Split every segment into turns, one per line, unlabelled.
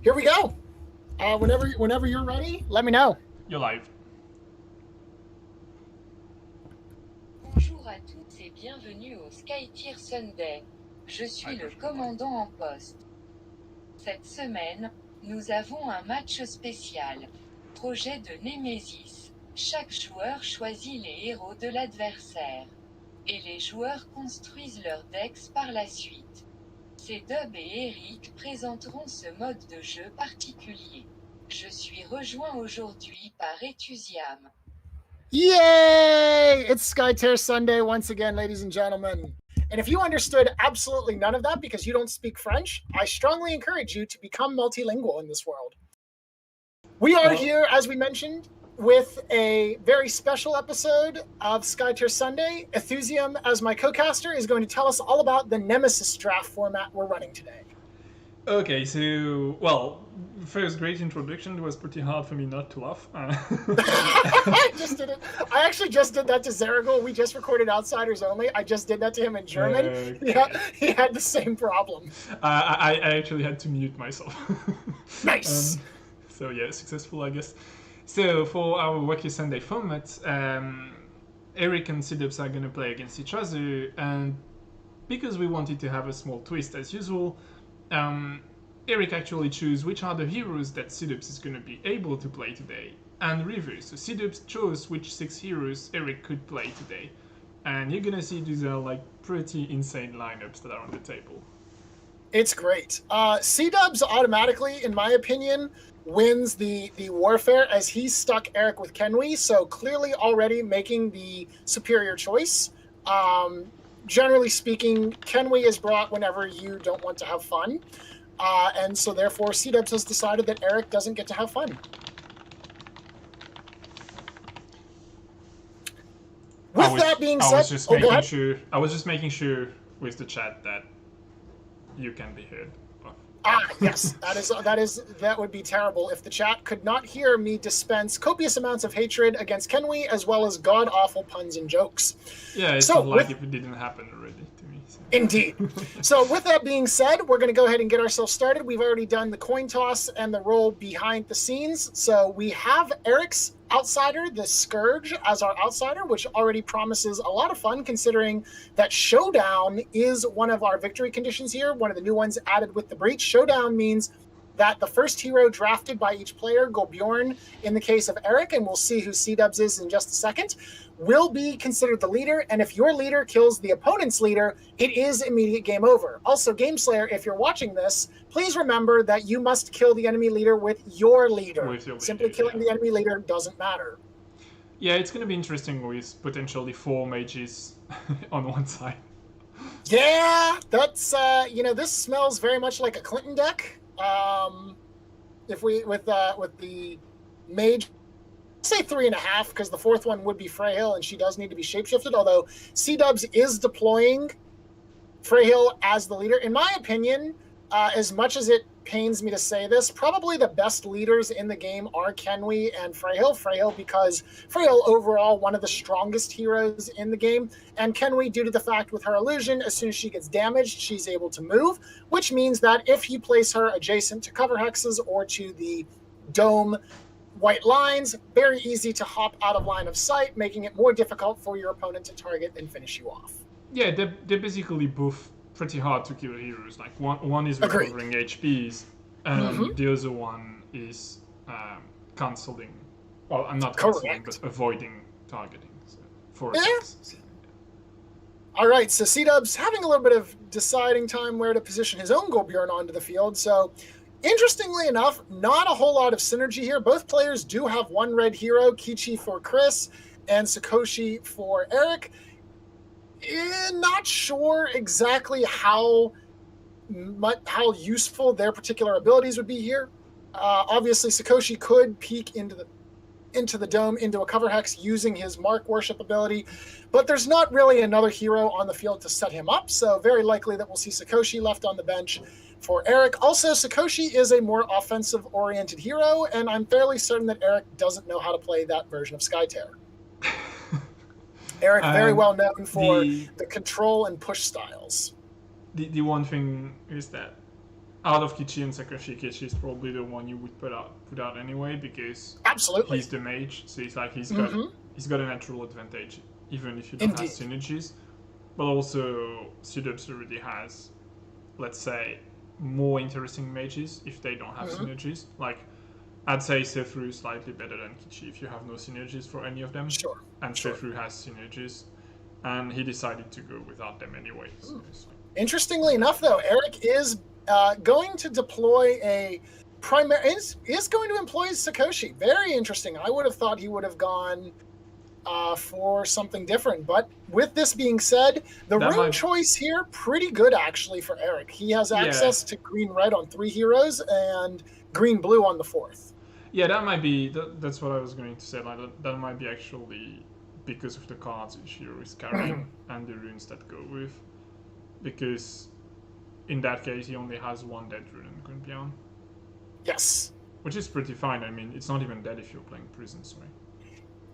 Here we go. Whenever you're ready, let me know.
You're live.
Bonjour à tous et bienvenue au Skytear Sunday. Je suis le commandant en poste. Cette semaine, nous avons un match spécial. Projet de Némésis. Chaque joueur choisit les héros de l'adversaire. Et les joueurs construisent leurs decks par la suite. Cdubs et Eric présenteront ce mode de jeu particulier. Je suis rejoint aujourd'hui par Aethusium.
Yay! It's Skytear Sunday once again, ladies and gentlemen. And if you understood absolutely none of that because you don't speak French, I strongly encourage you to become multilingual in this world. We are here, as we mentioned, with a very special episode of Skytear Sunday. Aethusium, as my co-caster, is going to tell us all about the Nemesis draft format we're running today.
Okay, so, well, first great introduction. It was pretty hard for me not to laugh.
I just did it. I actually just did that to Zeragul. We just recorded Outsiders Only. I just did that to him in German.
Okay.
Yeah, he had the same problem.
I actually had to mute myself.
Nice.
So yeah, successful, I guess. So for our Wacky Sunday format, Eric and Cdubs are going to play against each other, and because we wanted to have a small twist as usual, Eric actually chose which are the heroes that Cdubs is going to be able to play today, and reverse. So Cdubs chose which 6 heroes Eric could play today, and you're going to see these are like pretty insane lineups that are on the table.
It's great. Cdubs automatically, in my opinion, wins the warfare as he stuck Eric with Kenwi, so clearly already making the superior choice. Generally speaking, Kenwi is brought whenever you don't want to have fun, and so therefore Cdubs has decided that Eric doesn't get to have fun. That being said,
I was just making sure with the chat that you can be heard.
Yes, that would be terrible if the chat could not hear me dispense copious amounts of hatred against Kenwi, as well as god-awful puns and jokes.
Yeah, it's not like if it didn't happen already to me. So.
Indeed. So with that being said, we're going to go ahead and get ourselves started. We've already done the coin toss and the roll behind the scenes. So we have Eric's outsider, the Scourge, as our outsider, which already promises a lot of fun considering that Showdown is one of our victory conditions here, one of the new ones added with the Breach. Showdown means that the first hero drafted by each player, Golbjorn, in the case of Eric, and we'll see who Cdubs is in just a second, will be considered the leader, and if your leader kills the opponent's leader, it is immediate game over. Also, Game Slayer, if you're watching this, please remember that you must kill the enemy leader with your leader. Simply killing the enemy leader doesn't matter.
Yeah, it's going to be interesting with potentially 4 mages on one side.
Yeah, that's, this smells very much like a Clinton deck. If we, with the mage, say 3.5, because the 4th one would be Freyhill, and she does need to be shapeshifted, although Cdubs is deploying Freyhill as the leader. In my opinion, as much as it pains me to say this, probably the best leaders in the game are Kenwi and Freyhill. Freyhill because Freyhill overall one of the strongest heroes in the game, and Kenwi due to the fact with her illusion, as soon as she gets damaged, she's able to move, which means that if you place her adjacent to cover hexes or to the dome white lines, very easy to hop out of line of sight, making it more difficult for your opponent to target and finish you off.
Yeah, they're basically both pretty hard to kill heroes. Like one is recovering HPs, and the other one is cancelling. Well, I'm not cancelling, but avoiding targeting. So, for
All right, so Cdubs having a little bit of deciding time where to position his own Golbjorn onto the field. So, interestingly enough, not a whole lot of synergy here. Both players do have one red hero, Kichi for Chris and Sakoshi for Eric. Not sure exactly how useful their particular abilities would be here. Obviously, Sakoshi could peek into the dome, into a cover hex using his Mark Worship ability, but there's not really another hero on the field to set him up, so very likely that we'll see Sakoshi left on the bench for Eric. Also, Sakoshi is a more offensive-oriented hero, and I'm fairly certain that Eric doesn't know how to play that version of Skytear. Eric, very well known for the control and push styles.
The one thing is that out of Kichi and Sakashi, Kichi is probably the one you would put out anyway because
Absolutely.
he's the mage, so it's like he's got a natural advantage even if you don't have synergies. But also Cdubs already has, let's say, more interesting mages if they don't have synergies. Like I'd say Sefru is slightly better than Kichi if you have no synergies for any of them.
Sure.
And Sefru has synergies, and he decided to go without them anyway. So it's like...
Interestingly enough, though, Eric is going to deploy a primary. Is going to employ Sakoshi. Very interesting. I would have thought he would have gone for something different. But with this being said, the rune choice here pretty good actually for Eric. He has access to green-red on 3 heroes and green-blue on the 4th.
Yeah, that might be. That's what I was going to say. Like that might be actually because of the cards each hero is carrying and the runes that go with. Because in that case, he only has 1 dead rune and Gunbjorn.
Yes.
Which is pretty fine. I mean, it's not even dead if you're playing prisons, right?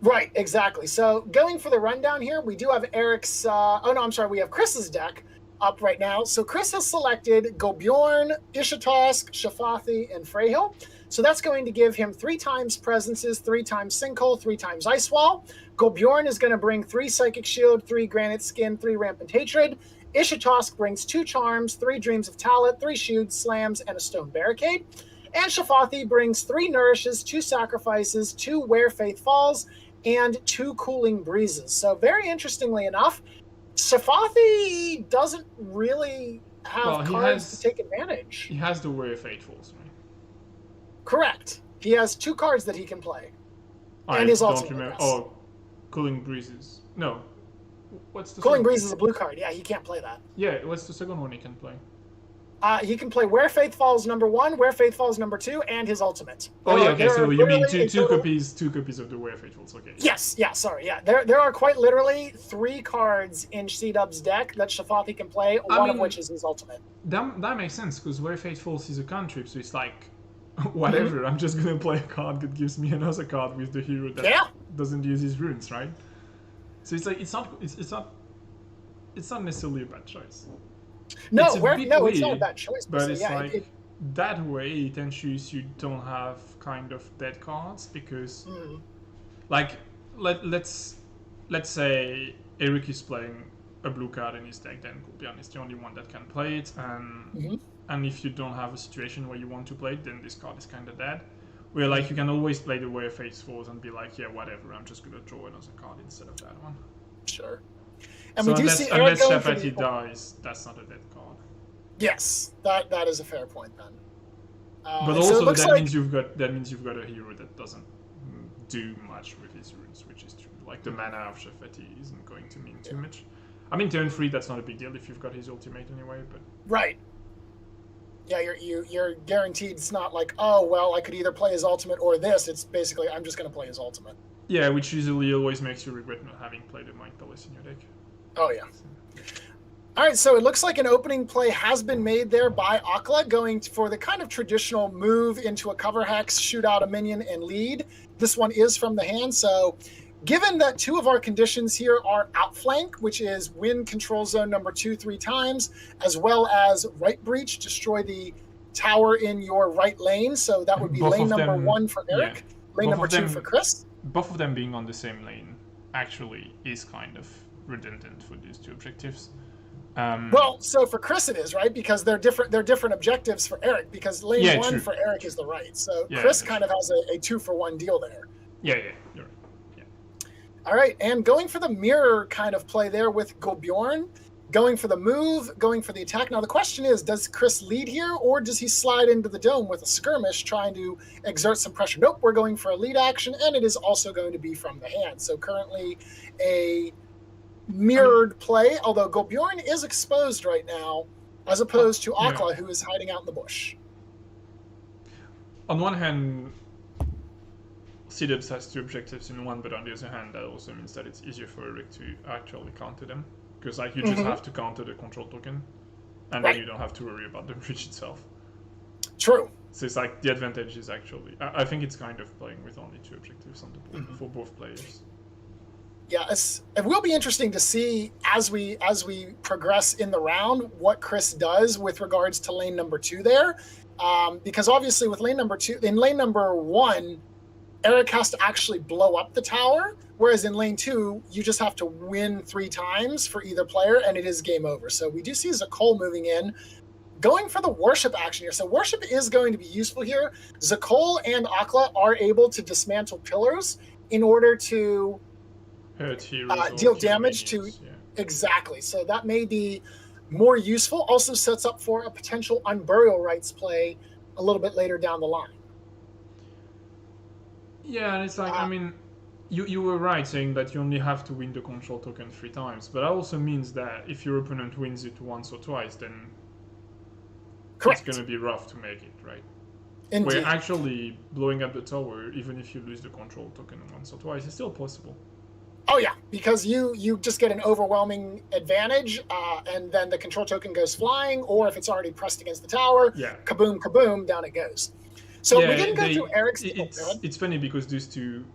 Right, exactly. So going for the rundown here, we do have Eric's. We have Chris's deck up right now. So Chris has selected Gobjorn, Ishitosk, Shafathi, and Freyhill. So that's going to give him 3 times Presences, 3 times Sinkhole, 3 times Ice Wall. Gobjorn is going to bring 3 Psychic Shield, 3 Granite Skin, 3 Rampant Hatred. Ishitosk brings 2 Charms, 3 Dreams of Talit, 3 Shields, Slams, and a Stone Barricade. And Shafathi brings 3 Nourishes, 2 Sacrifices, 2 Where Faith Falls, and 2 Cooling Breezes. So very interestingly enough, Shafathi doesn't really have cards to take advantage.
He has the Where Faith Falls, right?
Correct. He has 2 cards that he can play. And his ultimate.
Oh, Cooling Breezes. No. What's the
Cooling Breeze is a blue card. Yeah, he can't play that.
Yeah, what's the second one he can play?
He can play Where Faith Falls #1, Where Faith Falls #2, and his ultimate.
Oh yeah, okay. So you mean two copies of the Where Faith Falls? Okay.
Yes. Yeah. Sorry. Yeah. There are quite literally 3 cards in Cdubs' deck that Shafathi can play. One of which is his ultimate.
That makes sense because Where Faith Falls is a cantrip, so it's like whatever. I'm just gonna play a card that gives me another card with the hero that doesn't use his runes, right? So it's like it's not necessarily a bad choice.
No, it's not a bad choice.
But it's that way it ensures you don't have kind of dead cards because, like, let's say Eric is playing a blue card in his deck, then Gulbian is the only one that can play it, and if you don't have a situation where you want to play it, then this card is kind of dead. Where like you can always play the Where Faith Falls and be like, yeah, whatever, I'm just gonna draw another card instead of that one.
Sure. And
so
we do see Eric
unless
going
Shafathi dies, that's not a dead card.
Yes, that is a fair point then.
But also that means you've got a hero that doesn't do much with his runes, which is true. Like the mana of Shafathi isn't going to mean too much. I mean, turn 3 that's not a big deal if you've got his ultimate anyway. But
right. Yeah, you're guaranteed. It's not like, oh well, I could either play his ultimate or this. It's basically I'm just going to play his ultimate.
Yeah, which usually always makes you regret not having played a Mind Palace in your deck.
Oh yeah. All right, so it looks like an opening play has been made there by Akla, going for the kind of traditional move into a cover hex, shoot out a minion, and lead. This one is from the hand, so given that 2 of our conditions here are outflank, which is win control zone #2 3 times, as well as right breach, destroy the tower in your right lane, so that would be lane #1 for Eric, lane #2 for Chris.
Both of them being on the same lane actually is kind of redundant for these 2 objectives.
Well, so for Chris it is, right? Because they're different objectives for Eric, because lane 1 for Eric is the right. So Chris kind of has a 2-for-1 deal there.
Yeah, you're right. Yeah.
All right, and going for the mirror kind of play there with Gobjorn, going for the move, going for the attack. Now the question is, does Chris lead here, or does he slide into the dome with a skirmish trying to exert some pressure? Nope, we're going for a lead action, and it is also going to be from the hand. So currently a mirrored play, although Gobjorn is exposed right now, as opposed to Akla, who is hiding out in the bush.
On one hand, Cdubs has 2 objectives in one, but on the other hand, that also means that it's easier for Eric to actually counter them. Because like you just have to counter the control token, and then you don't have to worry about the breach itself.
True.
So it's like the advantage is actually, I think it's kind of playing with only 2 objectives on the board for both players.
Yeah, it will be interesting to see as we progress in the round what Chris does with regards to lane number 2 there, because obviously with lane number 2, in lane number 1, Eric has to actually blow up the tower, whereas in lane 2, you just have to win 3 times for either player, and it is game over. So we do see Zakol moving in, going for the worship action here. So worship is going to be useful here. Zakol and Akla are able to dismantle pillars in order to
hurt heroes
deal damage to exactly. So that may be more useful. Also sets up for a potential Unburial Rites play a little bit later down the line.
Yeah, and it's like, I mean, you were right saying that you only have to win the control token 3 times, but that also means that if your opponent wins it once or twice, then
Correct.
It's going to be rough to make it, right?
Indeed.
Where actually blowing up the tower, even if you lose the control token once or twice, is still possible.
Oh yeah, because you just get an overwhelming advantage, and then the control token goes flying, or if it's already pressed against the tower, kaboom, kaboom, down it goes. So we didn't go through Eric's...
It's funny because these two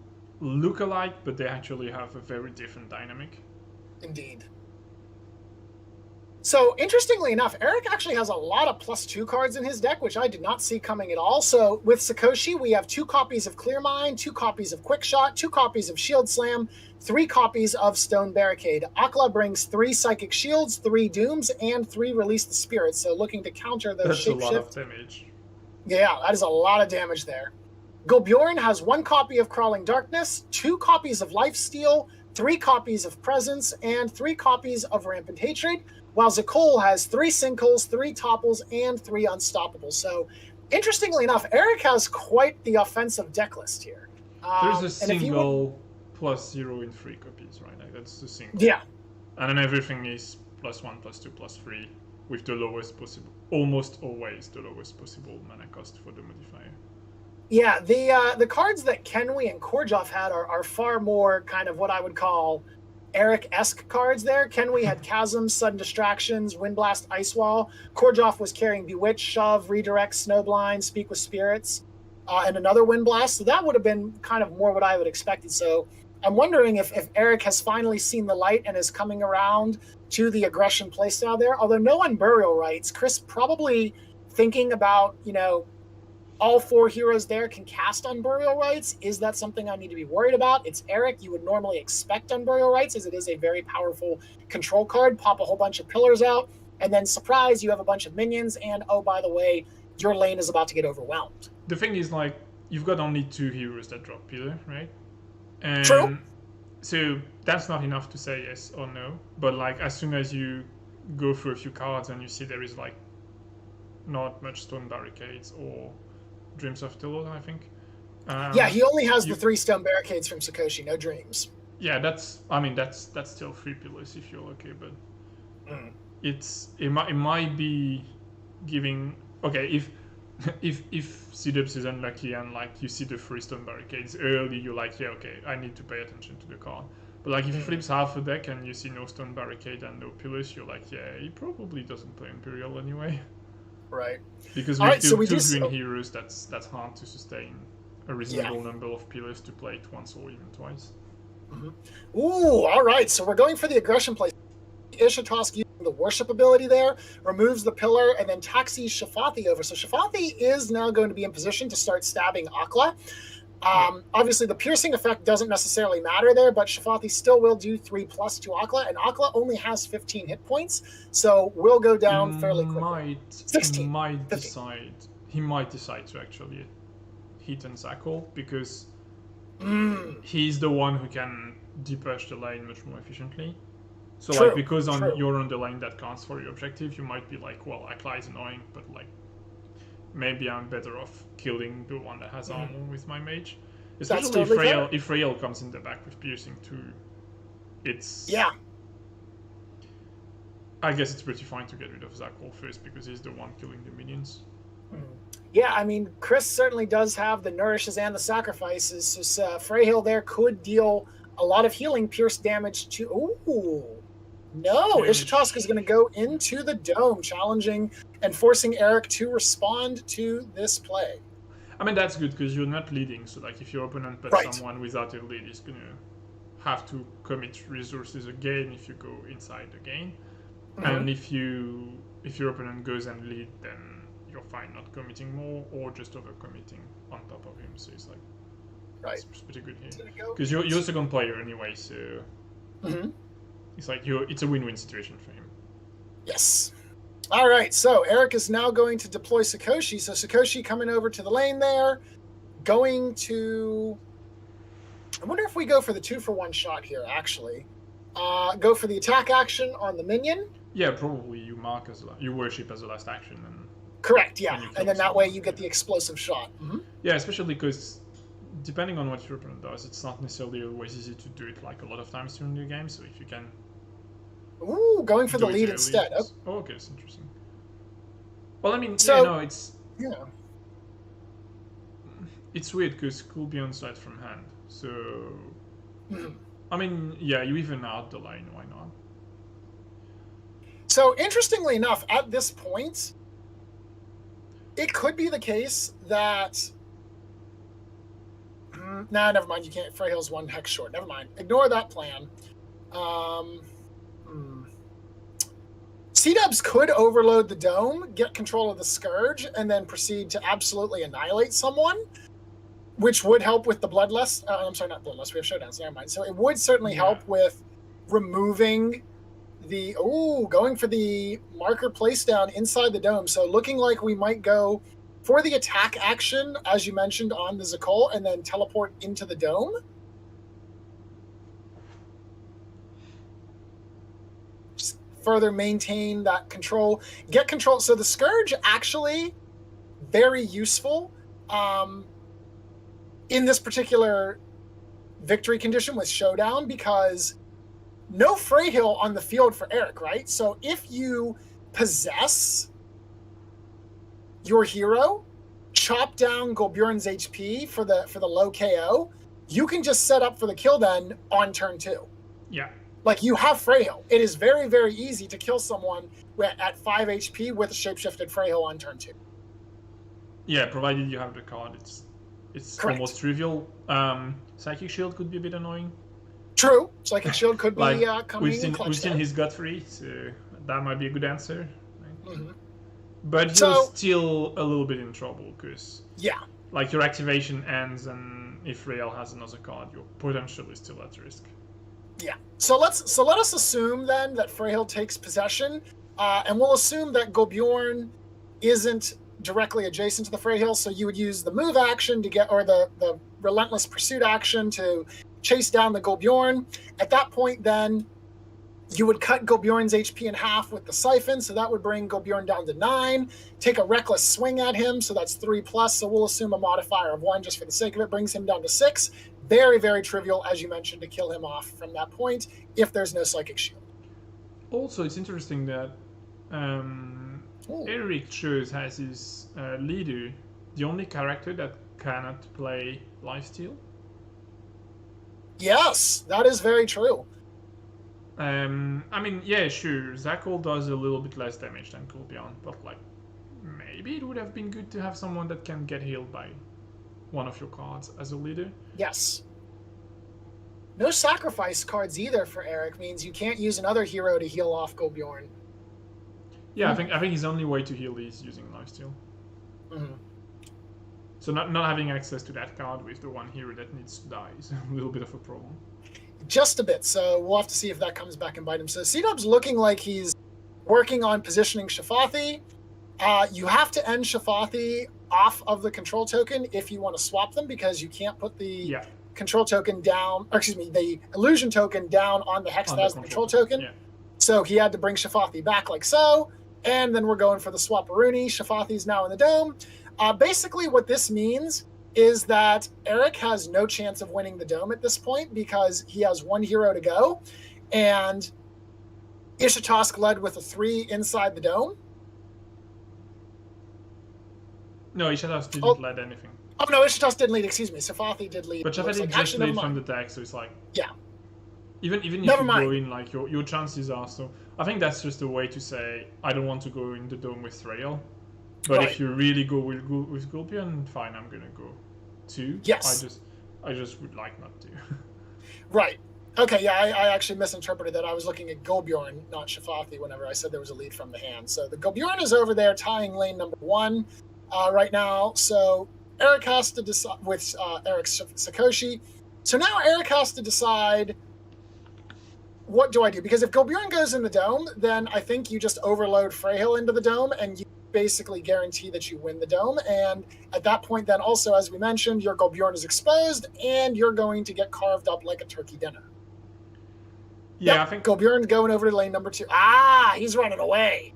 look alike, but they actually have a very different dynamic.
Indeed. So, interestingly enough, Eric actually has a lot of +2 cards in his deck, which I did not see coming at all. So, with Sakoshi, we have 2 copies of Clear Mind, 2 copies of Quick Shot, 2 copies of Shield Slam, 3 copies of Stone Barricade. Akla brings 3 Psychic Shields, 3 Dooms, and 3 Release the Spirits. So, looking to counter those
That's
shapeshift.
a lot of damage.
Yeah, that is a lot of damage there. Gulbjorn has 1 copy of Crawling Darkness, 2 copies of Lifesteal, 3 copies of Presence, and 3 copies of Rampant Hatred, while Zakol has 3 Sinkles, 3 Topples, and 3 Unstoppables. So, interestingly enough, Eric has quite the offensive deck list here.
There's a single +0 in 3 copies, right? Like that's the single.
Yeah.
And then everything is +1, +2, +3, with the lowest possible, almost always the lowest possible mana cost for the modifier.
Yeah, the cards that Kenwi and Korjov had are far more kind of what I would call Eric-esque cards there. Kenwi had Chasm, Sudden Distractions, Windblast, Ice Wall. Korjov was carrying Bewitch, Shove, Redirect, Snowblind, Speak with Spirits, and another Windblast. So that would have been kind of more what I would expected. So I'm wondering if Eric has finally seen the light and is coming around to the aggression playstyle there. Although no Unburial Rites, Chris probably thinking about, all 4 heroes there can cast Unburial Rites. Is that something I need to be worried about? It's Eric. You would normally expect Unburial Rites, as it is a very powerful control card. Pop a whole bunch of pillars out, and then surprise, you have a bunch of minions, and oh, by the way, your lane is about to get overwhelmed.
The thing is, like, you've got only 2 heroes that drop pillar, right? And
True.
So that's not enough to say yes or no. But, like, as soon as you go through a few cards and you see there is, like, not much Stone Barricades or Dreams of Tilot, I think.
Yeah, he only has the 3 Stone Barricades from Sakoshi, no Dreams.
Yeah, that's still 3 pillars if you're okay, but it might be giving if Cdubs is unlucky and like you see the 3 Stone Barricades early, you're like, yeah, okay, I need to pay attention to the card. But like if he flips half a deck and you see no Stone Barricade and no pillars, you're like, yeah, he probably doesn't play Imperial anyway.
Right.
Because with two green heroes, that's hard to sustain a reasonable number of pillars to play it once or even twice.
Mm-hmm. Ooh, all right. So we're going for the aggression play. Ishitosk using the worship ability there, removes the pillar, and then taxis Shafathi over. So Shafathi is now going to be in position to start stabbing Akla. Obviously, the piercing effect doesn't necessarily matter there, but Shafathi still will do 3+ to Akla, and Akla only has 15 hit points, so will go down fairly quickly. 16.
He might decide to actually hit on Zakol, because he's the one who can depush the lane much more efficiently. So,
True,
like, because you're on the lane that counts for your objective, you might be like, well, Akla is annoying, but like, maybe I'm better off killing the one that has armor with my mage. Especially if Rael comes in the back with piercing too. I guess it's pretty fine to get rid of Zakol first because he's the one killing the minions.
Yeah, I mean, Chris certainly does have the nourishes and the sacrifices, so Freyhill there could deal a lot of healing pierce damage to... Ooh! No, Ishitosk is going to go into the dome, challenging and forcing Eric to respond to this play.
I mean, that's good because you're not leading. So, like, if your opponent puts someone without a lead, he's going to have to commit resources again if you go inside again.
Mm-hmm.
And if your opponent goes and lead, then you're fine not committing more or just overcommitting on top of him. So it's like,
Right.
it's pretty good here.
There you go.
Because you're a second player anyway, so
Mm-hmm.
it's like it's a win-win situation for him.
Yes. All right, so Eric is now going to deploy Sakoshi. So Sakoshi coming over to the lane there, going to... I wonder if we go for the 2-for-1 shot here, actually. Go for the attack action on the minion.
Yeah, probably you mark as you worship as a last action. And
Correct, yeah.
When you kill
And then that
someone,
way you get the explosive shot. Mm-hmm.
yeah, especially because depending on what your opponent does, it's not necessarily always easy to do it like a lot of times during the game. So if you can...
Ooh, going for the
do it
lead
early,
instead. Oh,
Oh, okay, it's interesting. Well, I mean,
So-
yeah, no,
yeah.
it's weird because cool beyond sight from hand. So,
Mhm.
I mean, yeah, you even out the line. Why not?
So interestingly enough, at this point, it could be the case that... Nah, never mind. You can't. Freyhill's 1 hex short. Never mind. Ignore that plan. Cdubs could overload the dome, get control of the Scourge, and then proceed to absolutely annihilate someone, which would help with the Bloodlust. I'm sorry, not Bloodlust. We have Showdowns. Never mind. So it would certainly help with removing the... Ooh, going for the marker place down inside the dome. So looking like we might go for the attack action, as you mentioned, on the Zakol, and then teleport into the dome. Just further maintain that control. Get control. So the Scourge actually very useful in this particular victory condition with Showdown, because no Freyhill on the field for Eric, right? So if you possess your hero, chop down Golbjorn's HP for the low KO, you can just set up for the kill then on turn 2.
Yeah.
Like, you have Freyhill. It is very, very easy to kill someone at 5 HP with a shapeshifted Freyhill on turn 2.
Yeah, provided you have the card, it's
Correct.
almost trivial. Psychic Shield could be a bit annoying.
True. Psychic Shield could
Like,
be coming
we've
in clutch
seen
there.
his Godfrey, so that might be a good answer.
Mhm.
But
So-
you're still a little bit in trouble because,
Yeah.
like, your activation ends, and if Rael has another card, you're potentially still at risk.
Yeah. So let us assume then that Freyhill takes possession, and we'll assume that Golbjorn isn't directly adjacent to the Freyhill, so you would use the move action to get, or the relentless pursuit action to chase down the Golbjorn. At that point, then you would cut Golbjorn's HP in half with the siphon, so that would bring Golbjorn down to 9. Take a reckless swing at him, so that's 3+. So we'll assume a modifier of 1 just for the sake of it, brings him down to 6. Very, very trivial, as you mentioned, to kill him off from that point if there's no Psychic Shield.
Also, it's interesting that Eric chose as his leader the only character that cannot play lifesteal.
Yes, that is very true.
I mean, yeah, sure, Zakol does a little bit less damage than Coolbjorn, but like, maybe it would have been good to have someone that can get healed by one of your cards as a leader.
Yes. No sacrifice cards either for Eric means you can't use another hero to heal off Golbjorn.
Yeah, I think his only way to heal is using lifesteal.
Mm-hmm.
So not having access to that card with the one hero that needs to die is a little bit of a problem.
Just a bit, so we'll have to see if that comes back and bite him. So Cdubs looking like he's working on positioning Shafathi. You have to end Shafathi off of the control token if you want to swap them, because you can't put the control token down, or excuse me, the illusion token down on the hex that has the control token.
Yeah.
So he had to bring Shafathi back like so, and then we're going for the Swaparuni. Shafathi's now in the dome. Basically what this means is that Eric has no chance of winning the dome at this point because he has 1 hero to go, and Ishatosk led with a 3 inside the dome.
No, Ishatosk didn't lead anything.
Oh no, Ishatosk didn't lead, excuse me. Safathi did lead.
But Shafathi just lead from the deck, so it's like...
Yeah.
Even if
Never
you
mind.
go in, like, your chances are so... I think that's just a way to say, I don't want to go in the dome with Thrail. But
Right.
if you really go with Gulpian, fine, I'm gonna go 2.
Yes.
I just would like not to.
Right. Okay, yeah, I actually misinterpreted that. I was looking at Golbjorn, not Shafathi, whenever I said there was a lead from the hand. So the Golbjorn is over there tying lane number 1 right now. So Eric has to decide with Eric Sakoshi. So now Eric has to decide, what do I do? Because if Golbjorn goes in the dome, then I think you just overload Freyhill into the dome and you basically guarantee that you win the dome. And at that point, then also, as we mentioned, your Golbjorn is exposed and you're going to get carved up like a turkey dinner.
Yeah,
Yep,
I think
Golbjorn going over to lane number 2. He's running away.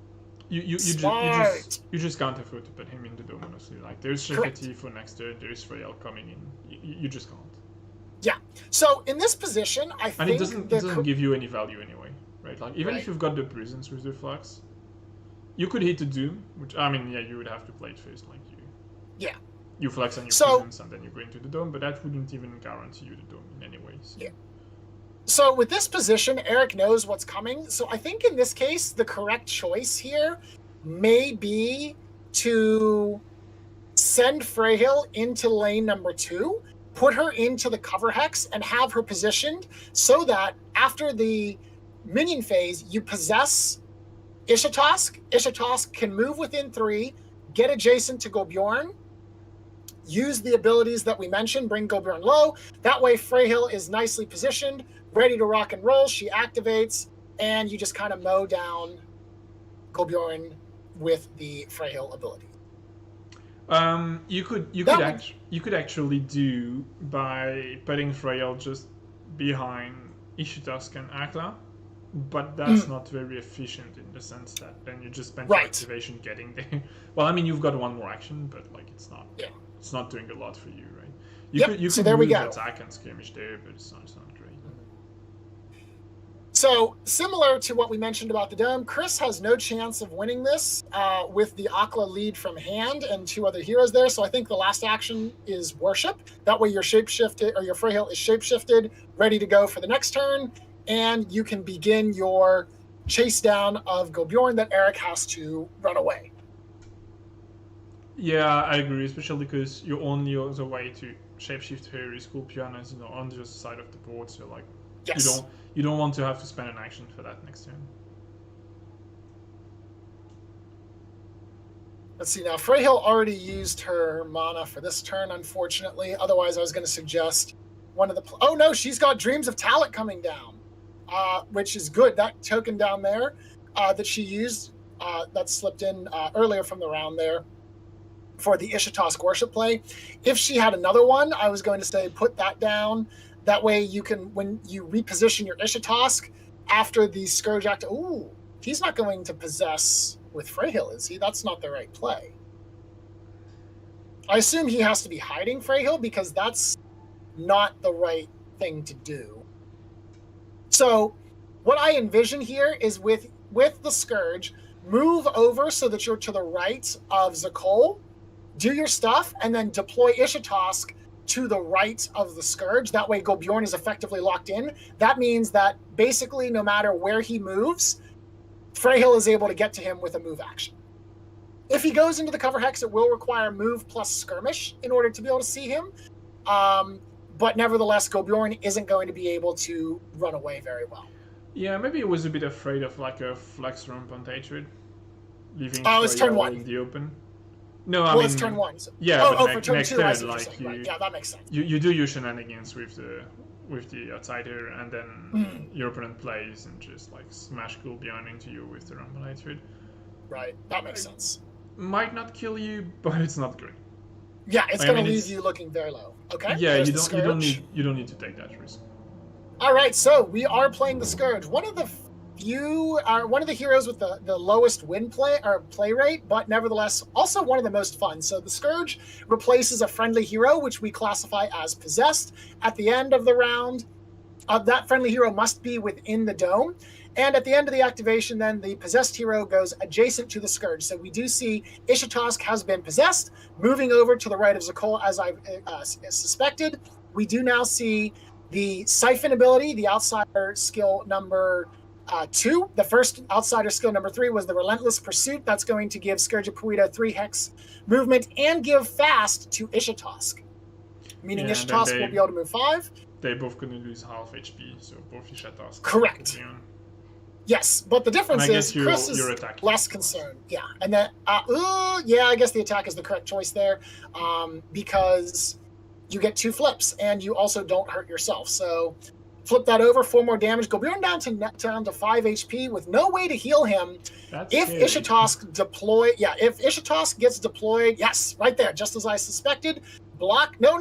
you just can't afford to put him in the dome, honestly. Like, there's Shakati for next turn, there's Freyhill coming in. You just can't.
Yeah. So in this position, I think...
And it doesn't give you any value anyway, right? Like, even if you've got the presence with the Flux, you could hit the Doom, which, I mean, yeah, you would have to play it first, like you...
Yeah.
You Flux on your presence, and then you go into the dome, but that wouldn't even guarantee you the dome in any way. So.
Yeah. So with this position, Eric knows what's coming. So I think in this case, the correct choice here may be to send Freyhill into lane number 2, put her into the cover hex, and have her positioned so that after the minion phase, you possess Ishatosk. Ishatosk can move within 3, get adjacent to Golbjorn, use the abilities that we mentioned, bring Golbjorn low. That way Freyhill is nicely positioned, ready to rock and roll. She activates, and you just kind of mow down Golbjorn with the Freyhill ability.
You could actually do by putting Freyhill just behind Ishatosk and Akla, but that's not very efficient in the sense that then you just spend your activation getting there. Well, I mean, you've got one more action, but like it's not doing a lot for you, right? You could use attack and skirmish there, but it's not great.
So, similar to what we mentioned about the dome, Chris has no chance of winning this with the Akla lead from hand and 2 other heroes there. So I think the last action is Worship. That way your shapeshifted, or your Freyhill is shapeshifted, ready to go for the next turn, and you can begin your chase down of Golbjorn that Eric has to run away.
Yeah, I agree, especially because your only other way to shapeshift her is Golbjorn is, on the other side of the board, so like you don't want to have to spend an action for that next turn.
Let's see now. Freyhill already used her mana for this turn, unfortunately. Otherwise, I was going to suggest one of the... Oh, no, she's got Dreams of Talit coming down, which is good. That token down there that she used, that slipped in earlier from the round there for the Ishatosk worship play. If she had another one, I was going to say put that down. That way you can, when you reposition your Ishatosk after the Scourge act... Ooh, he's not going to possess with Freyhill, is he? That's not the right play. I assume he has to be hiding Freyhill because that's not the right thing to do. So what I envision here is with the Scourge, move over so that you're to the right of Zakol, do your stuff, and then deploy Ishatosk to the right of the Scourge. That way Golbjorn is effectively locked in. That means that basically no matter where he moves, Freyhill is able to get to him with a move action. If he goes into the cover hex, it will require move plus skirmish in order to be able to see him. But nevertheless, Golbjorn isn't going to be able to run away very well.
Yeah, maybe he was a bit afraid of like a flex ramp on Hatred, leaving
it's turn 1
in the open. No, I mean,
it's turn 1. So...
Yeah,
for turn 2,
turn, like
right. Yeah, that makes sense.
You do your shenanigans with the outsider, and then your opponent plays and just like smash Golbjorn into you with the Rumble Hatred.
Right, that makes sense.
Might not kill you, but it's not great.
Yeah, it's going to leave you looking very low. Okay.
Yeah, you don't need to take that risk.
All right, so we are playing the Scourge. One of the heroes with the lowest win play rate, but nevertheless also one of the most fun. So the Scourge replaces a friendly hero, which we classify as possessed. At the end of the round, that friendly hero must be within the dome. And at the end of the activation, then the possessed hero goes adjacent to the Scourge. So we do see Ishatosk has been possessed, moving over to the right of Zakol, as I suspected. We do now see the Siphon ability, the outsider skill number 2. The first outsider skill number 3 was the Relentless Pursuit. That's going to give Scourge of Puido 3 hex movement and give fast to Ishatosk, meaning Ishatosk will be able to move 5.
they're both going to lose half HP, so both Ishatask.
Correct. Yes, but the difference is Chris is less concerned. Yeah, and then yeah, I guess the attack is the correct choice there, because you get 2 flips and you also don't hurt yourself. So flip that over, 4 more damage. Go Bjorn down to 5 HP with no way to heal him.
That's
if
scary.
If Ishatask gets deployed, yes, right there, just as I suspected. Block. No,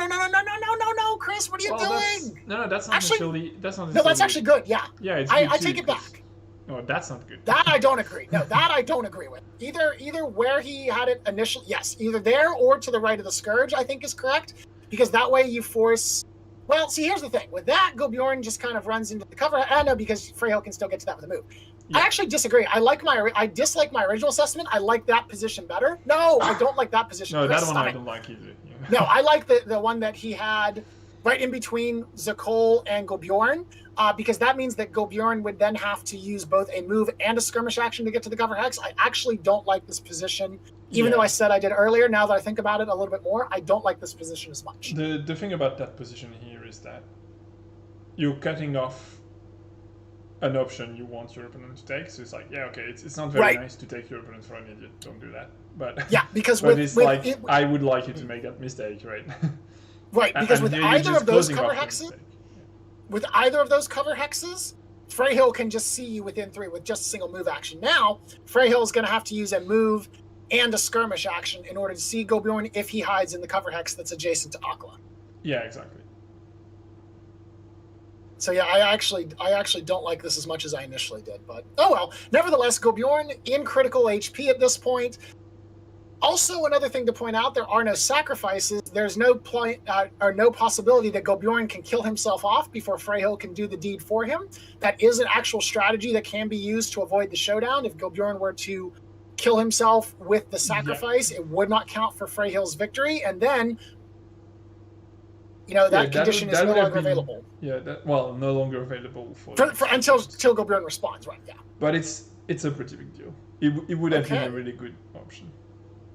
Chris, what are you doing?
No, that's not necessarily. That's not.
No, that's actually good. Yeah.
Yeah, it's
I take it back.
No, that's not good.
That I don't agree. No, that I don't agree with. Either where he had it initially, yes, either there or to the right of the Scourge, I think is correct, because that way you force. Well, see, here's the thing. With that, Gobjorn just kind of runs into the cover. I know, because Freyhill can still get to that with a move. Yeah. I actually disagree. I dislike my original assessment. I like that position better. No, I don't like that position.
No, that one I don't like either. Yeah.
No, I like the one that he had right in between Zakol and Gobjorn, because that means that Gobjorn would then have to use both a move and a skirmish action to get to the cover hex. I actually don't like this position. Even though I said I did earlier, now that I think about it a little bit more, I don't like this position as much.
The thing about that position here is that you're cutting off an option you want your opponent to take. So it's like, yeah, okay, it's not very nice to take your opponent for an idiot. Don't do that. But
yeah, because
but I would like you to make that mistake, right?
Right, because with either of those cover hexes, Freyhill can just see you within 3 with just a single move action. Now, Freyhill is going to have to use a move and a skirmish action in order to see Gobjorn if he hides in the cover hex that's adjacent to Akla.
Yeah, exactly.
So yeah, I actually don't like this as much as I initially did, but oh well. Nevertheless, Gobjorn in critical HP at this point. Also, another thing to point out: there are no sacrifices. There's no possibility that Gobjorn can kill himself off before Freyhill can do the deed for him. That is an actual strategy that can be used to avoid the showdown. If Gobjorn were to kill himself with the sacrifice, it would not count for Freyhill's victory, and then that condition is no longer available.
Yeah, no longer available
until Gobjorn responds, right? Yeah.
But it's a pretty big deal. It would have been a really good option.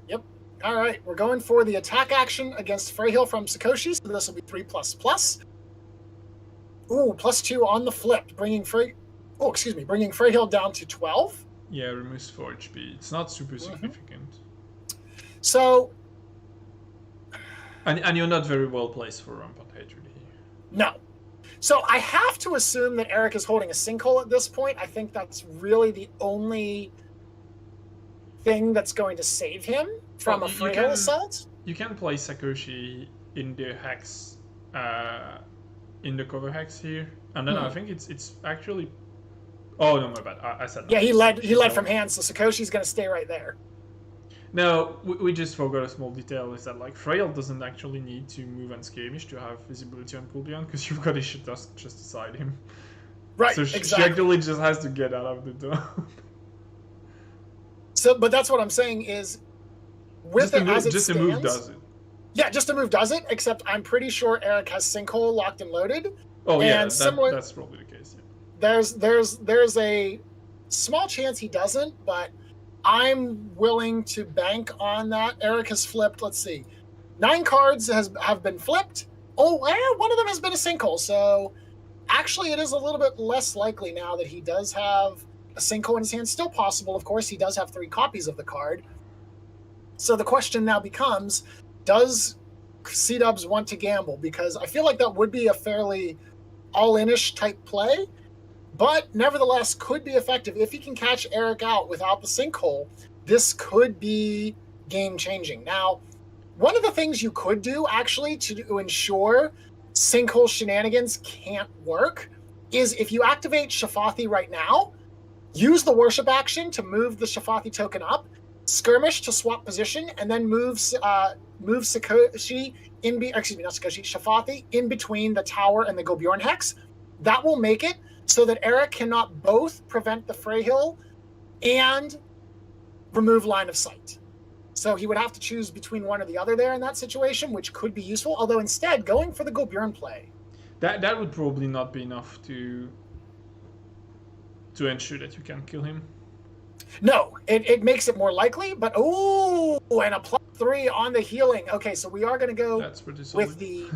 Yep. All right, we're going for the attack action against Freyhill from Sakoshi, so this will be 3++. Ooh, +2 on the flip, bringing Freyhill down to 12.
Yeah, removes 4 HP. It's not super significant.
So.
And you're not very well placed for Rampant Hatred here.
No. So I have to assume that Eric is holding a sinkhole at this point. I think that's really the only thing that's going to save him from a Freyhill assault.
You can play Sakoshi in the hex, in the cover hex here, and then I think it's actually. Oh no, my bad. I said.
Yeah, he led from hand, so Sakoshi's going to stay right there.
No, we just forgot a small detail, is that like Freyhill doesn't actually need to move and skirmish to have visibility on cooldown, because you've got Ishatask just beside him.
Right,
so
exactly.
She actually just has to get out of the door.
So, but that's what I'm saying is, with it as it stands,
just a move does it.
Yeah, just a move does it, except I'm pretty sure Eric has Sinkhole locked and loaded.
Oh yeah, that's probably the case.
Yeah. There's a small chance he doesn't, but I'm willing to bank on that. Eric has flipped, let's see, 9 cards have been flipped. Oh, one of them has been a Sinkhole, so actually it is a little bit less likely now that he does have a Sinkhole in his hand. Still possible, of course. He does have 3 copies of the card. So the question now becomes, does Cdubs want to gamble? Because I feel like that would be a fairly all-in-ish type play, but nevertheless could be effective. If he can catch Eric out without the Sinkhole, this could be game-changing. Now, one of the things you could do, actually, to ensure Sinkhole shenanigans can't work is if you activate Shafathi right now, use the worship action to move the Shafathi token up, skirmish to swap position, and then move Sakoshi Shafathi in between the tower and the Gobjorn hex. That will make it so that Eric cannot both prevent the Freyhill and remove line of sight. So he would have to choose between one or the other there in that situation, which could be useful. Although instead, going for the Gobjorn play.
That would probably not be enough to ensure that you can kill him.
No, it makes it more likely, but and a +3 on the healing. Okay, so we are going to go with the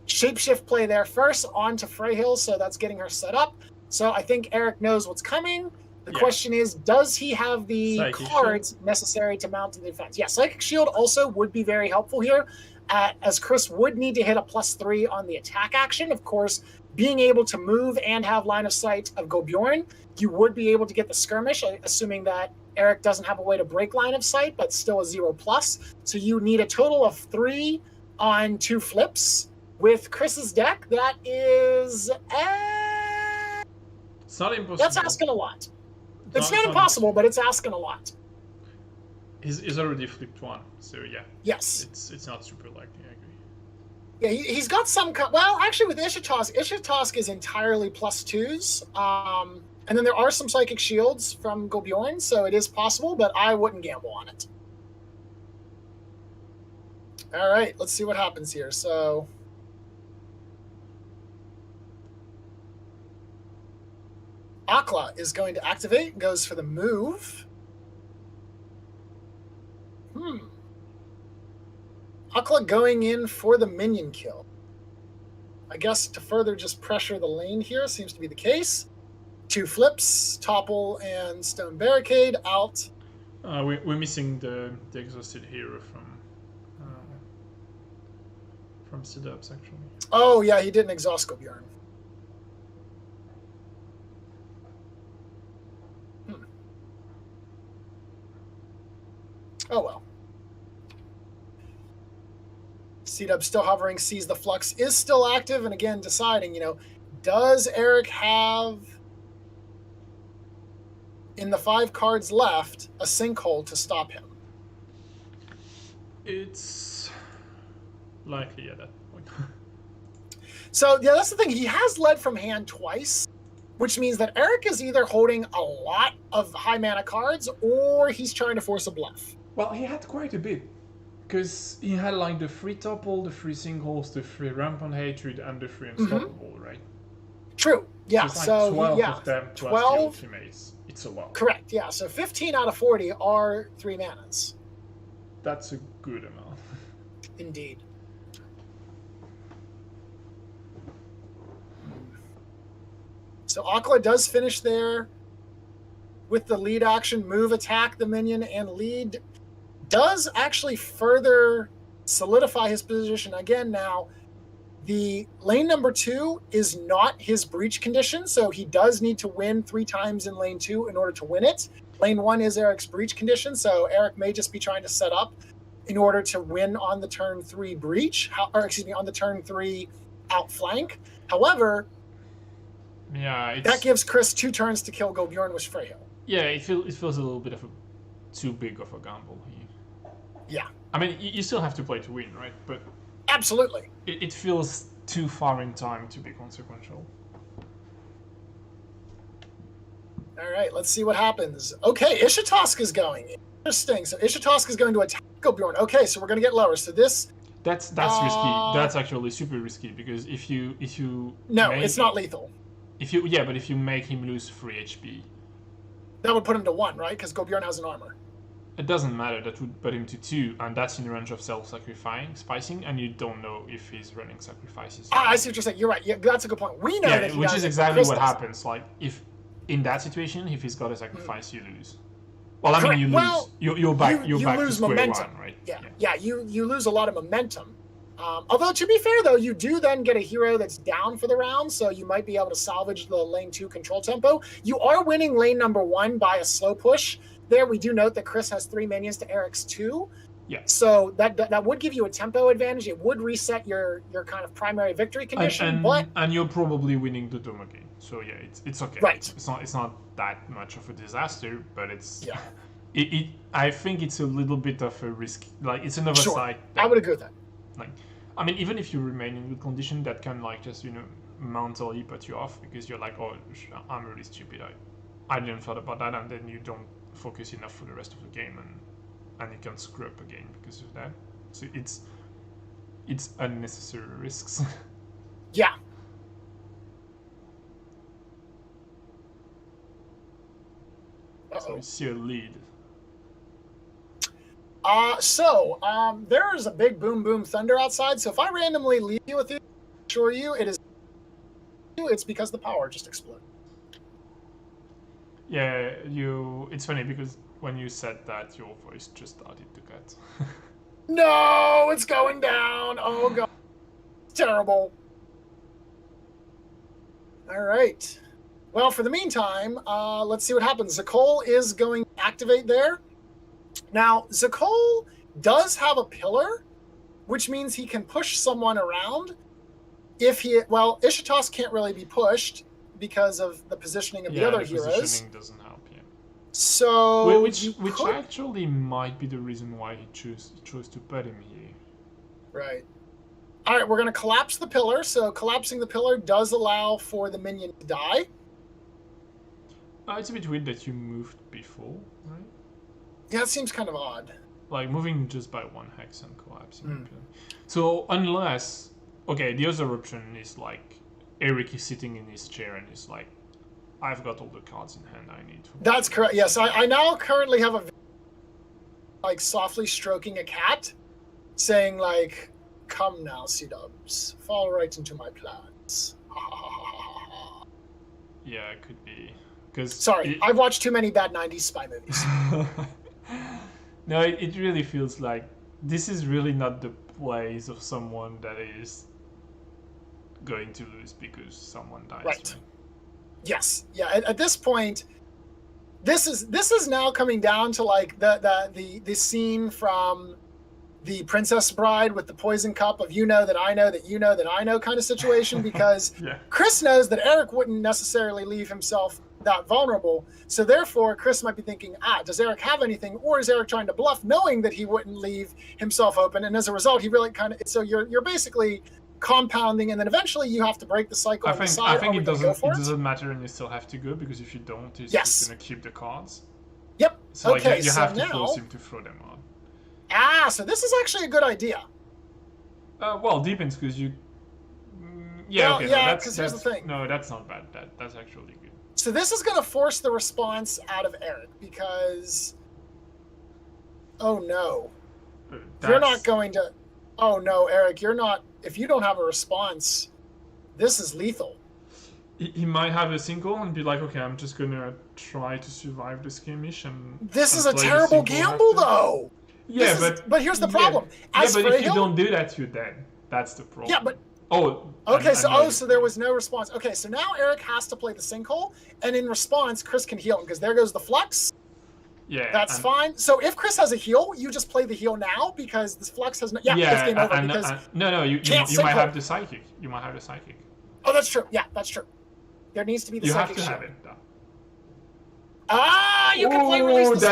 Shapeshift play there first, on to Freyhill, so that's getting her set up. So I think Eric knows what's coming. The question is, does he have the
Psychic
cards necessary to mount the defense? Yeah, Psychic Shield also would be very helpful here, as Chris would need to hit a +3 on the attack action. Of course, being able to move and have line of sight of Gobjorn, you would be able to get the skirmish, assuming that Eric doesn't have a way to break line of sight, but still a 0+. So you need a total of 3 on 2 flips. With Chris's deck, that is...
It's not impossible.
That's asking a lot. It's not impossible, but it's asking a lot.
He's already flipped 1, so yeah.
Yes.
It's not super likely, I agree.
Yeah, he's got some... Well, actually, with Ishitosk is entirely +2s. And then there are some Psychic Shields from Gobjorn, so it is possible, but I wouldn't gamble on it. All right, let's see what happens here. So... Akla is going to activate, goes for the move. Akla going in for the minion kill. I guess to further just pressure the lane here seems to be the case. 2 flips, Topple and Stone Barricade out.
We're missing the exhausted hero from Cdubs, actually.
Oh yeah, he didn't exhaust Gobjorn. Oh well. Cdubs still hovering, sees the flux, is still active, and again deciding, does Eric have, in the 5 cards left, a sinkhole to stop him?
It's likely at that point.
So yeah, that's the thing. He has led from hand twice, which means that Eric is either holding a lot of high mana cards or he's trying to force a bluff.
Well, he had quite a bit, because he had like the 3 Topple, the 3 Sinkholes, the 3 Rampant Hatred, and the 3 Unstoppable, right?
True. Yeah.
So, like 12
yeah,
of them plus
12
the ultimates. It's a lot.
Correct. Yeah. So 15 out of 40 are 3 manas.
That's a good amount.
Indeed. So Akla does finish there with the lead action, move, attack the minion, and lead. Does actually further solidify his position. Again, now, the lane number 2 is not his breach condition, so he does need to win 3 times in lane 2 in order to win it. Lane 1 is Eric's breach condition, so Eric may just be trying to set up in order to win on the turn 3 breach, on the turn 3 outflank. However,
yeah,
that gives Chris 2 turns to kill Gobjorn with Freyhill.
Yeah, it feels a little bit of too big of a gamble here.
Yeah.
I mean, you still have to play to win, right? But
absolutely,
it feels too far in time to be consequential.
All right, let's see what happens. Okay, Ishitosk is going. Interesting. So Ishitosk is going to attack Gobjorn. Okay, so we're going to get lower. So this...
That's risky. That's actually super risky, because if you
no, it's not lethal.
But if you make him lose 3 HP,
that would put him to 1, right? Because Gobjorn has an armor.
It doesn't matter. That would put him to 2, and that's in range of spicing, and you don't know if he's running sacrifices.
I see what you're saying. You're right. Yeah, that's a good point. We know that he
which
does
is
it,
exactly what
Chris
happens. Like, if in that situation, if he's got a sacrifice, you lose. Well, I
Correct.
mean, you lose.
Well,
you're back. You're back to
lose
square
momentum.
one, right?
Yeah. You lose a lot of momentum. Although, to be fair, though, you do then get a hero that's down for the round, so you might be able to salvage the lane 2 control tempo. You are winning lane number 1 by a slow push. There, we do note that Chris has 3 minions to Eric's 2.
Yeah.
So that would give you a tempo advantage. It would reset your kind of primary victory condition.
And you're probably winning the dome again. So yeah, it's okay.
Right.
It's not that much of a disaster, but it's
yeah.
I think it's a little bit of a risk. Like, it's another side.
I would agree with that.
Like, I mean, even if you remain in good condition, that can like just mentally put you off, because you're like, oh, I'm really stupid. I didn't thought about that, and then you don't focus enough for the rest of the game, and you can screw up again because of that. So it's unnecessary risks.
Yeah.
So we see a lead.
There's a big boom boom thunder outside, so if I randomly leave you with you, assure you, it's because the power just exploded.
Yeah, it's funny because when you said that, your voice just started to cut.
No, it's going down. Oh god, it's terrible. All right. Well, for the meantime, let's see what happens. Zakol is going to activate there. Now, Zakol does have a pillar, which means he can push someone around. Ishitos can't really be pushed because of the positioning of the other heroes.
Positioning doesn't help, yeah.
So,
which actually might be the reason why he chose to put him here.
Right. All right, we're going to collapse the pillar. So collapsing the pillar does allow for the minion to die.
It's a bit weird that you moved before, right?
Yeah, it seems kind of odd.
Like moving just by 1 hex and collapsing the pillar. So unless, okay, the other option is like Eric is sitting in his chair and is like, I've got all the cards in hand I need.
That's correct. Yes, I now currently have like softly stroking a cat, saying like, "Come now, Cdubs, fall right into my plans."
Yeah, it could be.
Sorry, I've watched too many bad '90s spy movies.
No, it really feels like this is really not the place of someone that is going to lose because someone dies.
Right. Yes. Yeah. At this point, this is now coming down to like the scene from the Princess Bride with the poison cup of you know that I know that you know that I know kind of situation, because
Yeah.
Chris knows that Eric wouldn't necessarily leave himself that vulnerable. So therefore, Chris might be thinking, does Eric have anything? Or is Eric trying to bluff knowing that he wouldn't leave himself open? And as a result, he really kind of, so you're basically compounding, and then eventually you have to break the cycle.
I think it doesn't matter, and you still have to go, because if you don't, he's just gonna keep the cards.
Yep.
So
okay,
you have to
now,
force him to throw them out.
So this is actually a good idea.
Well, depends, because you.
Because here's the thing.
No, that's not bad. That's actually good.
So this is going to force the response out of Eric, because. Oh no. You're not going to. Oh no, Eric, you're not. If you don't have a response, this is lethal.
He might have a single and be like, okay, I'm just gonna try to survive the skirmish and.
This is a terrible gamble, though.
Yeah,
but here's the problem.
If you don't do that, you're dead. That's the problem.
Yeah, but.
Oh.
Okay, so there was no response. Okay, so now Eric has to play the sinkhole, and in response, Chris can heal him, because there goes the flux.
Yeah,
that's fine. So if Chris has a heal, you just play the heal now, because this flux has no. Yeah, it's game over.
You might have the psychic. You might have the psychic.
Oh, that's true. Yeah, that's true. There needs to be the psychic.
You have to have it, though.
You can play release the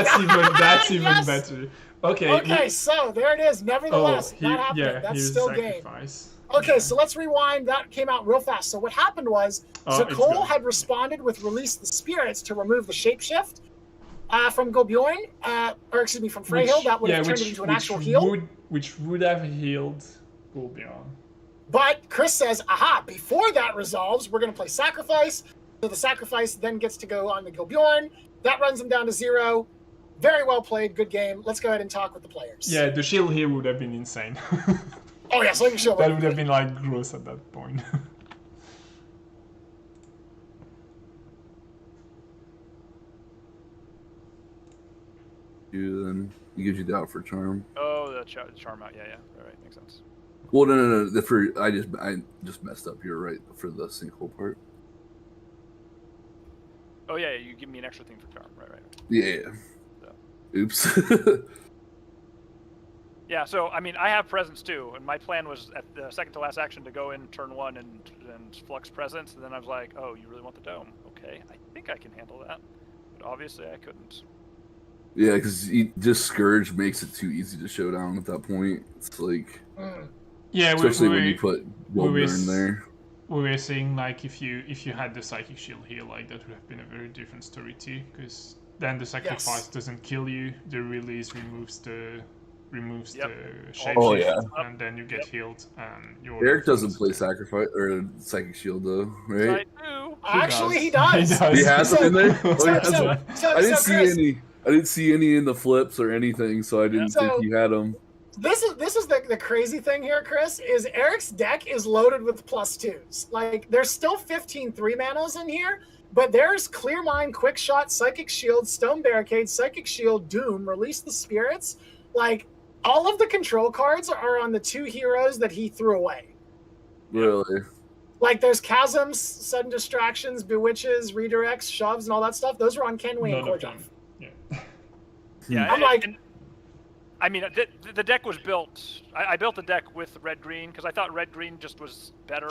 that's even better. Okay,
so there it is. Nevertheless, not happening. That's still game. Okay, so let's rewind. That came out real fast. So what happened was Zakol had responded with Release the Spirits to remove the shapeshift from Gobjorn, from Freyhill. That would have turned it into an actual heal.
Which would have healed Gobjorn.
But Chris says, before that resolves, we're going to play Sacrifice. So the Sacrifice then gets to go on the Gobjorn. That runs him down to 0. Very well played. Good game. Let's go ahead and talk with the players.
Yeah, the shield here would have been insane.
Oh, yeah, so shield.
That would have been, like, gross at that point.
Then he gives you the out for charm.
Oh, the charm out. Yeah. All right, makes sense.
Well, no. I just messed up. You're right for the sinkhole part.
Oh yeah, you give me an extra thing for charm. Right.
Yeah. So. Oops.
Yeah. So I mean, I have presence too, and my plan was at the second to last action to go in turn 1 and flux presence, and then I was like, oh, you really want the dome? Okay, I think I can handle that, but obviously I couldn't.
Yeah, because just Scourge makes it too easy to show down at that point. It's like,
yeah,
especially when you put Wilburn there.
We were saying, like, if you had the psychic shield here, like, that would have been a very different story too, because then the sacrifice doesn't kill you, the release removes the shape, and then you get healed. And
Eric doesn't play sacrifice or psychic shield though, right?
I do.
Actually, he does.
He has it in there. I didn't see
Chris,
any. I didn't see any in the flips or anything, so I didn't think he had them.
This is the crazy thing here, Chris, is Eric's deck is loaded with +2s. Like, there's still 15 3-manas in here, but there's Clear Mind, Quick Shot, Psychic Shield, Stone Barricade, Psychic Shield, Doom, Release the Spirits. Like, all of the control cards are on the 2 heroes that he threw away.
Really?
Like, there's Chasms, Sudden Distractions, Bewitches, Redirects, Shoves, and all that stuff. Those were on Kenway and
None of
Korjov.
them. Yeah.
Yeah,
I'm like...
I mean, the deck was built. I built the deck with red-green because I thought red-green just was better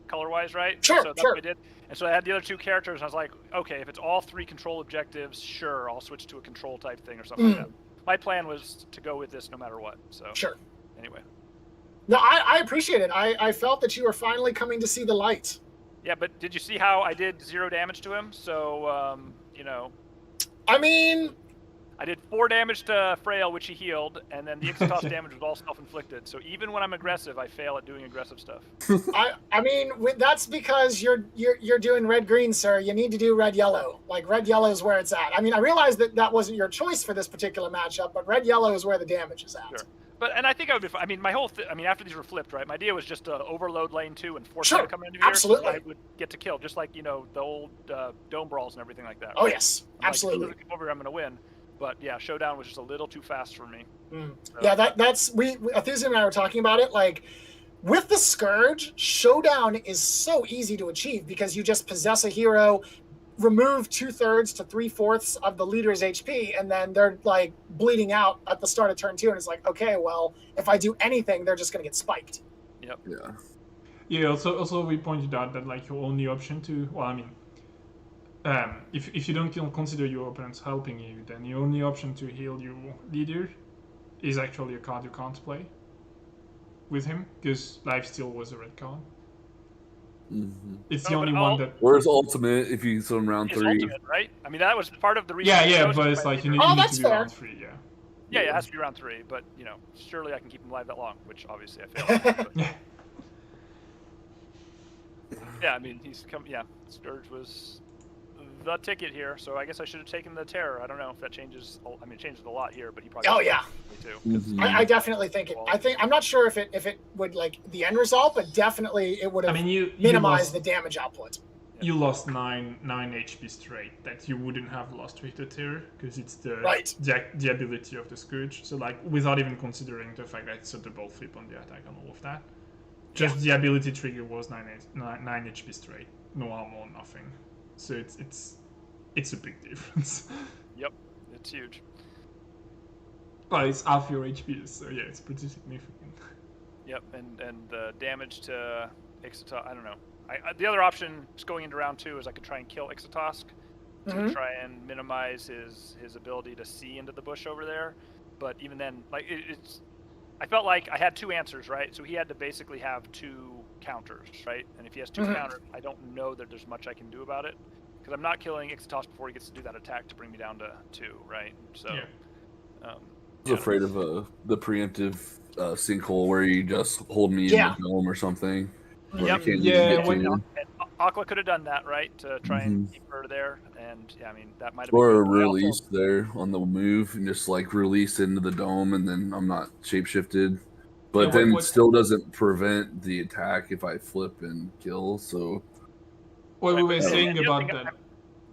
color-wise, right?
Sure,
so that's
sure.
what I did. And so I had the other 2 characters, and I was like, okay, if it's all 3 control objectives, sure, I'll switch to a control type thing or something like that. My plan was to go with this no matter what. So
Sure.
Anyway.
No, I appreciate it. I felt that you were finally coming to see the light.
Yeah, but did you see how I did 0 damage to him? So, you know.
I mean...
I did 4 damage to Frail, which he healed, and then the Ixatos damage was all self-inflicted. So even when I'm aggressive, I fail at doing aggressive stuff.
I mean, that's because you're doing red-green, sir. You need to do red-yellow. Like, red-yellow is where it's at. I mean, I realize that wasn't your choice for this particular matchup, but red-yellow is where the damage is at.
Sure. And I think I would be fine. I mean, my whole I mean, after these were flipped, right, my idea was just to overload lane 2 and force them to come into here.
Absolutely.
So I would get to kill, just like, you know, the old dome brawls and everything like that.
Oh, yes.
I'm
Absolutely.
Like, over here, I'm going to win. But yeah, Showdown was just a little too fast for me. So.
Yeah, that's Aethusium and I were talking about it. Like, with the Scourge, Showdown is so easy to achieve because you just possess a hero, remove 2/3 to 3/4 of the leader's HP, and then they're like bleeding out at the start of turn 2, and it's like, okay, well, if I do anything, they're just gonna get spiked.
Yep.
Yeah.
Yeah. Also, we pointed out that like your only option to, well, I mean, if you don't consider your opponents helping you, then your only option to heal your leader is actually a card you can't play with him, because Lifesteal was a red card.
Mm-hmm.
It's the only one that...
Where's Ultimate if you use on round 3?
Ultimate, right? I mean, that was part of the reason...
Yeah, but it's like you need to do round 3, yeah.
Yeah, it has to be round 3, but, you know, surely I can keep him alive that long, which obviously I failed. Yeah, I mean, Scourge was the ticket here, so I guess I should have taken the Terror. I don't know if that changes. I mean, it changes a lot here, but he probably.
Oh yeah.
Too.
Mm-hmm.
I definitely think it. I'm not sure if it would like the end result, but definitely it would have minimized the damage output.
You lost 9 HP straight that you wouldn't have lost with the Terror, because it's the ability of the Scourge. So like, without even considering the fact that it's a double flip on the attack and all of that, just the ability trigger was 9 HP straight, no armor, nothing. So it's a big difference.
Yep, it's huge.
But it's half your HP, so yeah, it's pretty significant.
Yep, and the damage to Ixatos, I don't know. The other option, just going into round 2, is I could try and kill Ixatos to try and minimize his ability to see into the bush over there. But even then, like I felt like I had 2 answers, right? So he had to basically have 2 counters, right? And if he has 2 counters, I don't know that there's much I can do about it, because I'm not killing Ixatos before he gets to do that attack to bring me down to 2, right? So.
Yeah.
I was afraid of the preemptive sinkhole where you just hold me in the dome or something.
Yep.
And
Aqua could have done that, right, to try and keep her there, and yeah, I mean that might have
or
been
a release there on the move and just like release into the dome, and then I'm not shapeshifted. But then it still doesn't prevent the attack if I flip and kill. So
what we were saying about that.
I'm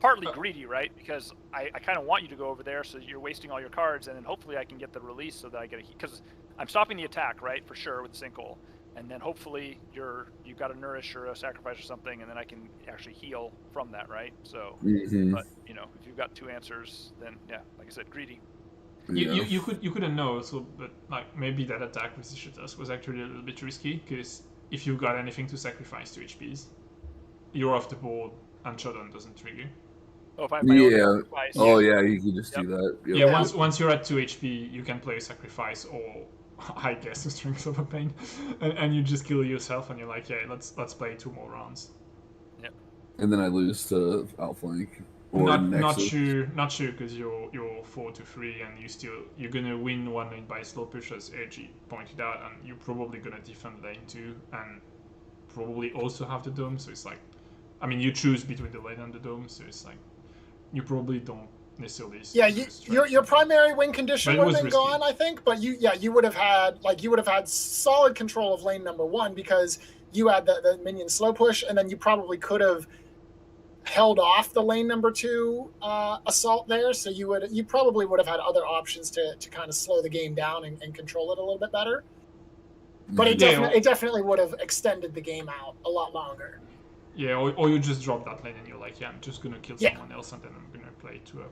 partly greedy, right? Because I kind of want you to go over there, so you're wasting all your cards, and then hopefully I can get the release so that I get because I'm stopping the attack, right, for sure with sinkhole. And then hopefully you've got a nourish or a sacrifice or something, and then I can actually heal from that, right? So, but you know, if you've got 2 answers, then yeah, like I said, greedy.
You couldn't know, so but like maybe that attack with Ixatos was actually a little bit risky, because if you've got anything to sacrifice 2 HPs, you're off the board and Showdown doesn't trigger.
Oh, if I have my own sacrifice.
Oh yeah, you can just do that. Yep.
Yeah, once you're at 2 HP, you can play a sacrifice or I guess a Strength of a Pain, and you just kill yourself, and you're like, yeah, let's play 2 more rounds.
Yep.
And then I lose to outflank.
Not sure, because you're 4-3, and you're gonna win 1 lane by slow push, as RG pointed out, and you're probably gonna defend lane 2, and probably also have the dome. So it's like, I mean, you choose between the lane and the dome, so it's like you probably don't necessarily.
Yeah, your primary win condition
But it
would have
was
been
risky.
gone, I think. But you would have had solid control of lane number 1 because you had the minion slow push, and then you probably could have held off the lane number 2 assault there. So you probably would have had other options to kind of slow the game down and control it a little bit better. But it definitely would have extended the game out a lot longer.
Yeah, or you just drop that lane and you're like, yeah, I'm just gonna kill someone else and then I'm gonna play 2 up.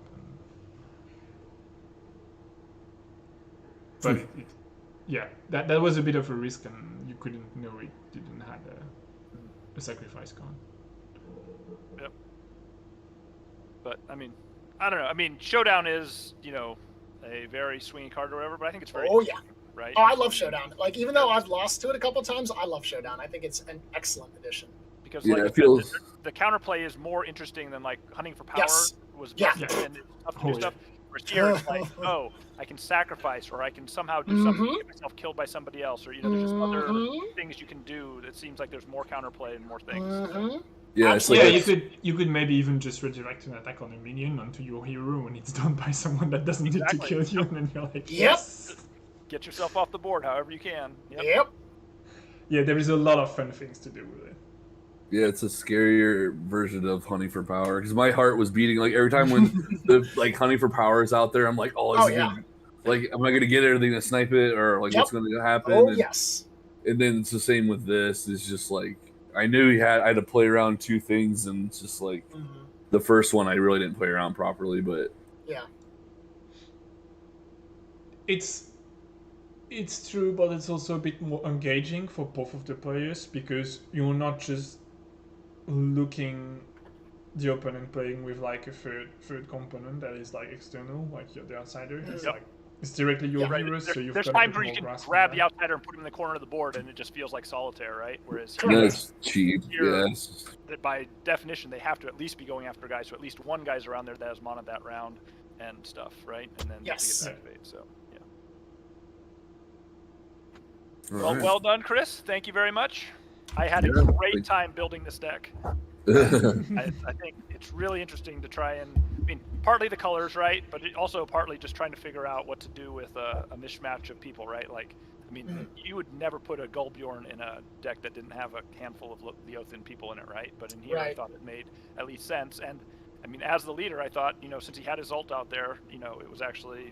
But that was a bit of a risk, and you couldn't know it didn't have a sacrifice gone.
Yep. But I mean, I don't know. I mean, Showdown is a very swingy card or whatever, but I think it's very right.
Oh, I love Showdown. Like, even though I've lost to it a couple times, I love Showdown. I think it's an excellent addition.
Because the counterplay is more interesting than like hunting for power was and it's tough to do stuff. Whereas here it's like, oh, I can sacrifice, or I can somehow do something to get myself killed by somebody else, or there's just other things you can do. It seems like there's more counterplay and more things.
Yeah,
you could maybe even just redirect an attack on a minion onto your hero when it's done by someone that doesn't need to kill you, and then you're like, yes.
Get yourself off the board however you can.
Yep.
Yeah, there is a lot of fun things to do with it.
Yeah, it's a scarier version of hunting for power, because my heart was beating like every time when the hunting for power is out there. I'm like, am I gonna get it? Are they gonna snipe it, or like what's gonna happen?
Oh,
and,
yes.
And then it's the same with this. It's just like I knew I had to play around 2 things, and it's just like the first one I really didn't play around properly, but
It's true, but it's also a bit more engaging for both of the players, because you're not just looking the opponent playing with like a third component that is like external, like you're the outsider. It's like it's directly your heroes, so you've
there's
got
times where you can grab the outsider and put him in the corner of the board, and it just feels like solitaire, right? Whereas
that's cheap. Yes.
That by definition they have to at least be going after guys, so at least one guy's around there that has mana that round and stuff, right? And then they get activate. So well done, Chris. Thank you very much. I had a great time building this deck. I think it's really interesting to try and, partly the colors, right? But also partly just trying to figure out what to do with a mishmash of people, right? Like, you would never put a Gullbjorn in a deck that didn't have a handful of Leothan people in it, right? But in here, I thought it made at least sense. And, as the leader, I thought, since he had his ult out there, it was actually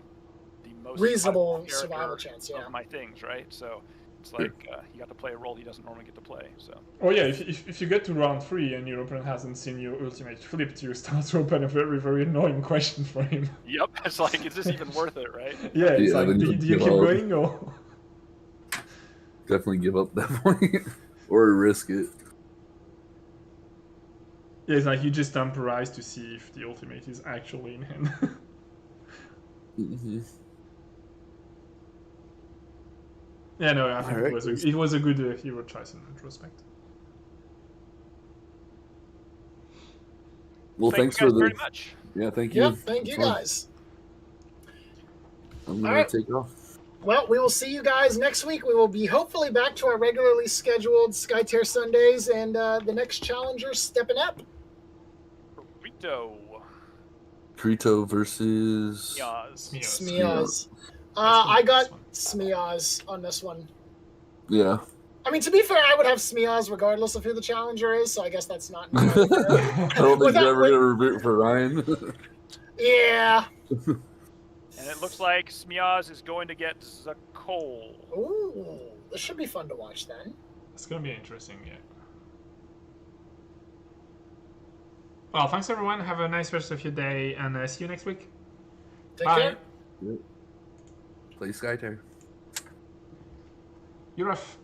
the most
reasonable survival chance,
of my things, right? So it's like he got to play a role he doesn't normally get to play. So.
Oh yeah, if you get to round 3 and your opponent hasn't seen your ultimate flipped, you start to open a very, very annoying question for him.
Yep, it's like, is this even worth it, right?
Yeah, it's like, do you keep going or?
Definitely give up that point, or risk it.
Yeah, it's like you just temporize to see if the ultimate is actually in hand. Yeah, no, I think it was a good hero choice in retrospect.
Well, thanks for
very much.
Yeah, thank you.
Yep, thank you guys.
I'm gonna take off.
Well, we will see you guys next week. We will be hopefully back to our regularly scheduled Skytear Sundays and the next challenger stepping up.
Krito versus
Smiaz. I got Smiaz on this one.
Yeah.
To be fair, I would have Smiaz regardless of who the challenger is, so I guess that's not.
I don't think you're ever going to root for Ryan.
Yeah.
And it looks like Smiaz is going to get Zakol.
Ooh, this should be fun to watch then.
It's going to be interesting, yeah. Well, thanks everyone. Have a nice rest of your day, and see you next week.
Take care.
Play Skytear.
You're off.